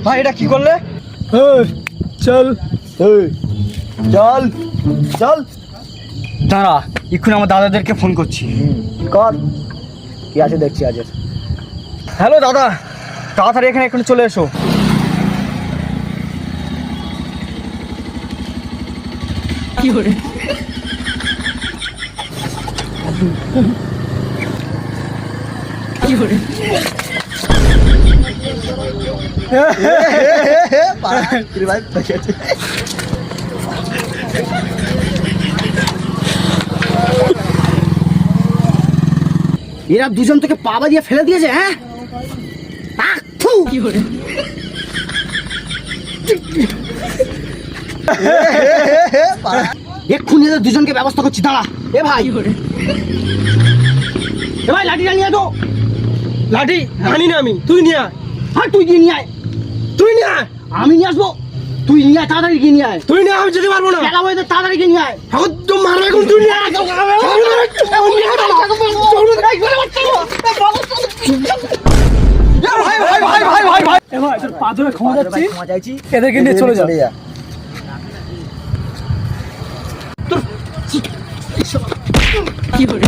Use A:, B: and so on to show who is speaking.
A: ভাই এটা কি করলে?
B: চল
A: চল চল দাঁড়া, এক্ষুনি আমার দাদাদেরকে ফোন করছি।
B: কর, কি আছে দেখছি আজের।
A: হ্যালো দাদা, তাড়াতাড়ি এখানে এক্ষুনি চলে এসো।
C: কি করে কি করে
B: এরা দুজন তোকে পাবা দিয়ে ফেলে দিয়েছে। হ্যাঁ,
C: কি করে
B: এক্ষুনি এদের দুজনকে ব্যবস্থা করছি, দাঁড়া। এ ভাই,
C: কি করে
B: এ ভাই লাঠিটা নিয়ে তো।
A: লাঠি আনি না আমি, তুই নিয়ে আয়।
B: হ্যাঁ, তুই গিয়ে নিয়ে আয়।
A: তুই নিয়ে আয়।
B: আমি নিয়ে আসবো, তুই নিয়ে আয়, তাড়াতাড়ি গিয়ে নিয়ে আয়।
A: তুই নিয়ে আমি যেতে পারবো না।
B: খেলা হয়ে তাড়াতাড়ি গিয়ে নিয়ে আয়।
A: এখন তো মারবে, এখন তুই নিয়ে আয়। ভাই ভাই ভাই ভাই ভাই ভাই
B: এ ভাই, তোর পা ধরে ক্ষমা চাইছি,
A: এদেরকে নিয়ে চলে যা।
C: কি করে